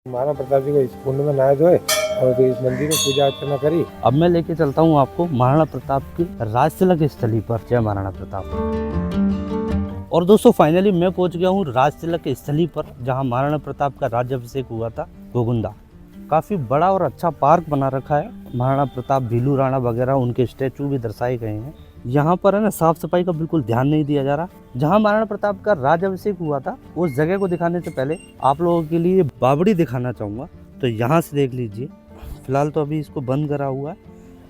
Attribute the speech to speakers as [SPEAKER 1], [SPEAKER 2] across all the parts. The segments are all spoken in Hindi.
[SPEAKER 1] महाराणा प्रताप जी को इस कुंड में नहाए धोए और इस मंदिर में पूजा अर्चना करी।
[SPEAKER 2] अब मैं लेके चलता हूँ आपको महाराणा प्रताप की राजतिलक स्थली पर। जय महाराणा प्रताप। और दोस्तों फाइनली मैं पहुंच गया हूँ राजतिलक स्थली पर, जहाँ महाराणा प्रताप का राज्याभिषेक हुआ था। गोगुंदा काफ़ी बड़ा और अच्छा पार्क बना रखा है। महाराणा प्रताप, भीलू राणा वगैरह उनके स्टैचू भी दर्शाए गए हैं। यहाँ पर है ना साफ सफाई का बिल्कुल ध्यान नहीं दिया जा रहा। जहाँ महाराणा प्रताप का राज्याभिषेक हुआ था उस जगह को दिखाने से पहले आप लोगों के लिए बावड़ी दिखाना चाहूँगा। तो यहाँ से देख लीजिए। फिलहाल तो अभी इसको बंद करा हुआ है,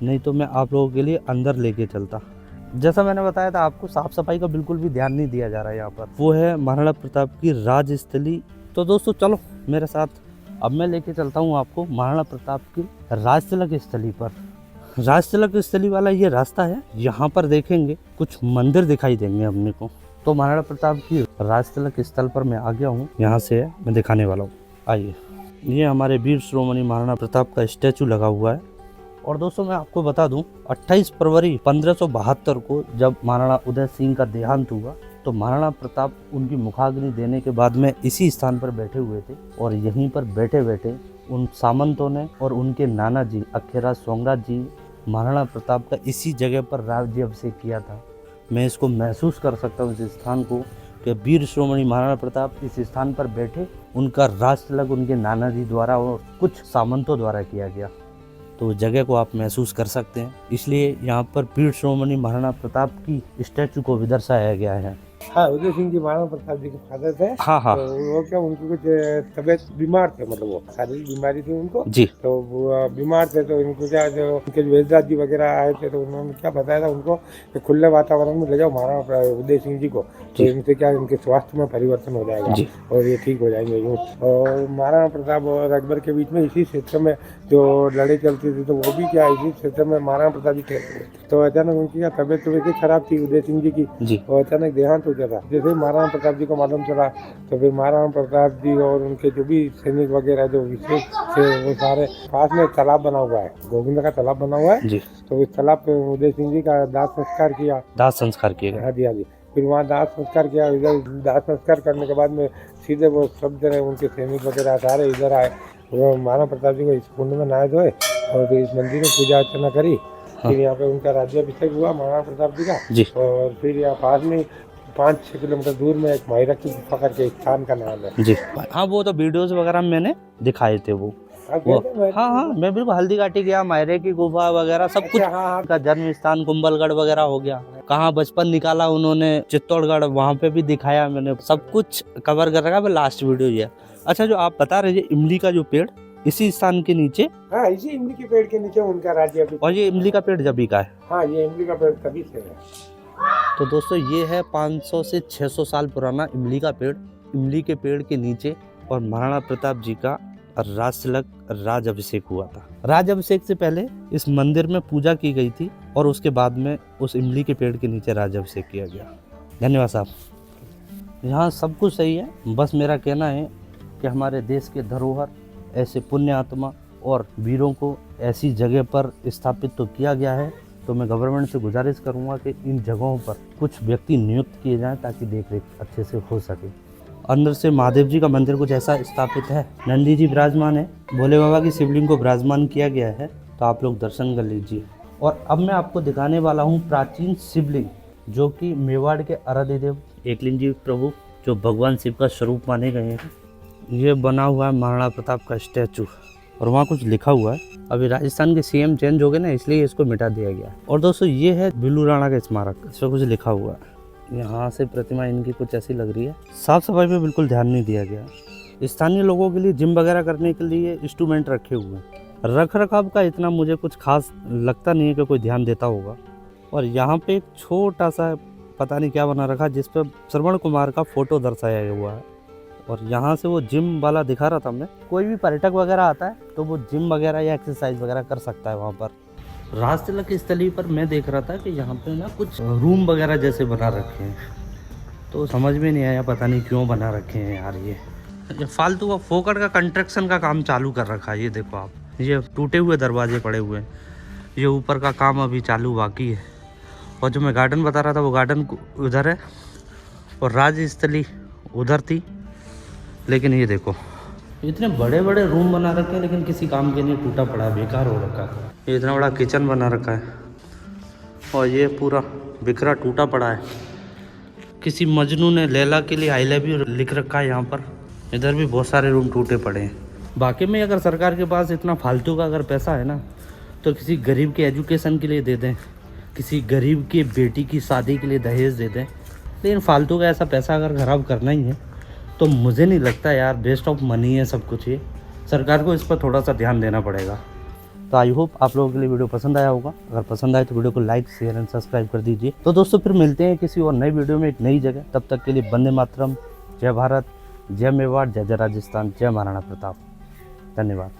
[SPEAKER 2] नहीं तो मैं आप लोगों के लिए अंदर लेके चलता। जैसा मैंने बताया था आपको, साफ सफाई का बिल्कुल भी ध्यान नहीं दिया जा रहा है यहाँ पर। वो है महाराणा प्रताप की राजस्थली। तो दोस्तों चलो मेरे साथ, अब मैं लेके चलता हूँ आपको महाराणा प्रताप की राजतिलक स्थली पर। राजतिलक स्थली वाला ये रास्ता है, यहाँ पर देखेंगे कुछ मंदिर दिखाई देंगे अपने को। तो महाराणा प्रताप की राजतिलक स्थल पर मैं आ गया हूँ। यहाँ से मैं दिखाने वाला हूँ, आइए। ये हमारे वीर शिरोमणि महाराणा प्रताप का स्टैचू लगा हुआ है। और दोस्तों मैं आपको बता दूं, 28 फरवरी 1572 को जब महाराणा उदय सिंह का देहांत हुआ, तो महाराणा प्रताप उनकी मुखाग्नि देने के बाद में इसी स्थान पर बैठे हुए थे। और यहीं पर बैठे बैठे उन सामंतों ने और उनके नाना जी अखेराज सोंगराज जी महाराणा प्रताप का इसी जगह पर राज्याभिषेक किया था। मैं इसको महसूस कर सकता हूँ, इस स्थान को, कि वीर शिरोमणि महाराणा प्रताप इस स्थान पर बैठे, उनका राजतिलक उनके नाना जी द्वारा और कुछ सामंतों द्वारा किया गया। तो जगह को आप महसूस कर सकते हैं। इसलिए यहाँ पर वीर शिरोमणि महाराणा प्रताप की स्टैचू को भी दर्शाया गया है।
[SPEAKER 1] हाँ, उदय सिंह जी महाराणा प्रताप जी के फादर थे।
[SPEAKER 2] हाँ हाँ।
[SPEAKER 1] तो वो क्या, उनकी कुछ तबीयत बीमार थे, मतलब वो शारीरिक बीमारी थी उनको
[SPEAKER 2] जी।
[SPEAKER 1] तो वो बीमार थे। तो इनको क्या, जो उनके वेदराज जी वगैरह आए थे, तो उन्होंने क्या बताया था उनको कि खुले वातावरण में ले जाओ महाराणा उदय सिंह जी को, तो इनसे क्या इनके स्वास्थ्य में परिवर्तन हो जाएगा और ये ठीक हो जाएंगे यूँ। और महाराणा प्रताप और अकबर के बीच में इसी क्षेत्र में जो लड़ाई चलती थी, तो वो भी क्या इसी क्षेत्र में महाराणा प्रताप जी थे। तो अचानक उनकी क्या तबीयत तो वैसे खराब थी उदय सिंह जी की, और अचानक देहांत हो गया था। जैसे महाराणा प्रताप जी को मालूम चला, तो फिर महाराणा प्रताप जी और उनके जो भी सैनिक वगैरह जो विशेष थे, वो सारे पास में तालाब बना हुआ है, गोविंदा का तालाब बना हुआ है जी। तो उस तालाब पे उदय सिंह जी का दाह संस्कार किया। दाह संस्कार किया? हाँ जी, हाँ जी। फिर वहाँ दाह संस्कार किया। इधर दाह संस्कार करने के बाद में सीधे वो सब जने उनके सैनिक वगैरह सारे इधर आए। वो महाराणा प्रताप जी को इस कुंड में नहाए धोए और इस मंदिर में पूजा अर्चना करी। फिर यहाँ पे उनका राज्याभिषेक हुआ महाराणा प्रताप जी का जी। और फिर यहाँ पास में 5-6 किलोमीटर दूर में एक मायरा की गुफा करके स्थान का नाम है जी।
[SPEAKER 2] हाँ, वो तो वीडियोस वगैरह मैंने दिखाए थे वो। हाँ, मैं बिल्कुल हल्दी घाटी गया, मायरे की गुफा वगैरह सब कुछ। हाँ, का जन्म स्थान कुंभलगढ़ वगैरह हो गया, कहाँ बचपन निकाला उन्होंने, चित्तौड़गढ़ वहाँ पे भी दिखाया मैंने, सब कुछ कवर कर रखा है। लास्ट वीडियो ये। अच्छा, जो आप बता रहे थे इमली का जो पेड़, इसी स्थान के नीचे?
[SPEAKER 1] हाँ, इसी इमली के पेड़ के नीचे उनका राज्य।
[SPEAKER 2] और ये इमली का पेड़ जबी का है?
[SPEAKER 1] हाँ, ये इमली का पेड़ तभी से है।
[SPEAKER 2] तो दोस्तों ये है 500 से 600 साल पुराना इमली का पेड़। इमली के पेड़ के नीचे और महाराणा प्रताप जी का राजतिलक राज्याभिषेक हुआ था। राज्याभिषेक से पहले इस मंदिर में पूजा की गई थी और उसके बाद में उस इमली के पेड़ के नीचे राज्याभिषेक किया गया। धन्यवाद साहब। यहाँ सब कुछ सही है, बस मेरा कहना है कि हमारे देश के धरोहर, ऐसे पुण्य आत्मा और वीरों को ऐसी जगह पर स्थापित तो किया गया है। तो मैं गवर्नमेंट से गुजारिश करूंगा कि इन जगहों पर कुछ व्यक्ति नियुक्त किए जाएं ताकि देखरेख अच्छे से हो सके। अंदर से महादेव जी का मंदिर कुछ ऐसा स्थापित है। नंदी जी विराजमान है, भोले बाबा की शिवलिंग को विराजमान किया गया है। तो आप लोग दर्शन कर लीजिए। और अब मैं आपको दिखाने वाला हूँ प्राचीन शिवलिंग, जो कि मेवाड़ के आराध्य देव एकलिंग जी प्रभु, जो भगवान शिव का स्वरूप माने गए हैं। ये बना हुआ है महाराणा प्रताप का स्टैचू, और वहाँ कुछ लिखा हुआ है। अभी राजस्थान के सीएम चेंज हो गए ना, इसलिए इसको मिटा दिया गया। और दोस्तों ये है भीलू राणा का स्मारक, इस पर कुछ लिखा हुआ है। यहाँ से प्रतिमा इनकी कुछ ऐसी लग रही है। साफ सफाई पे बिल्कुल ध्यान नहीं दिया गया। स्थानीय लोगों के लिए जिम वगैरह करने के लिए इंस्ट्रूमेंट रखे हुए हैं। रख रखाव का इतना मुझे कुछ खास लगता नहीं है कि कोई ध्यान देता होगा। और यहाँ पे एक छोटा सा पता नहीं क्या बना रखा, जिस पर श्रवण कुमार का फोटो दर्शाया हुआ है। और यहाँ से वो जिम वाला दिखा रहा था मैं। कोई भी पर्यटक वगैरह आता है तो वो जिम वगैरह या एक्सरसाइज वगैरह कर सकता है वहाँ पर। राजतिलक स्थली पर मैं देख रहा था कि यहाँ पे ना कुछ रूम वगैरह जैसे बना रखे हैं, तो समझ में नहीं आया पता नहीं क्यों बना रखे हैं यार। ये फालतू का फोकट का कंस्ट्रक्शन का काम चालू कर रखा है। ये देखो आप, ये टूटे हुए दरवाजे पड़े हुए हैं। ये ऊपर का काम अभी चालू बाकी है। और जो मैं गार्डन बता रहा था वो गार्डन उधर है और राजस्थली उधर थी। लेकिन ये देखो इतने बड़े बड़े रूम बना रखे हैं लेकिन किसी काम के नहीं, टूटा पड़ा बेकार हो रखा है। ये इतना बड़ा किचन बना रखा है और ये पूरा बिखरा टूटा पड़ा है। किसी मजनू ने लैला के लिए आई लव यू लिख रखा है यहाँ पर। इधर भी बहुत सारे रूम टूटे पड़े हैं। बाकी में अगर सरकार के पास इतना फालतू का अगर पैसा है ना तो किसी गरीब के एजुकेशन के लिए दे दें, किसी गरीब की बेटी की शादी के लिए दहेज दे दें। लेकिन फालतू का ऐसा पैसा अगर खराब करना ही है तो मुझे नहीं लगता यार, वेस्ट ऑफ मनी है सब कुछ। ये सरकार को इस पर थोड़ा सा ध्यान देना पड़ेगा। तो आई होप आप लोगों के लिए वीडियो पसंद आया होगा। अगर पसंद आए तो वीडियो को लाइक शेयर एंड सब्सक्राइब कर दीजिए। तो दोस्तों फिर मिलते हैं किसी और नई वीडियो में एक नई जगह। तब तक के लिए वंदे मातरम, जय भारत, जय मेवाड़, जय जय राजस्थान, जय महाराणा प्रताप। धन्यवाद।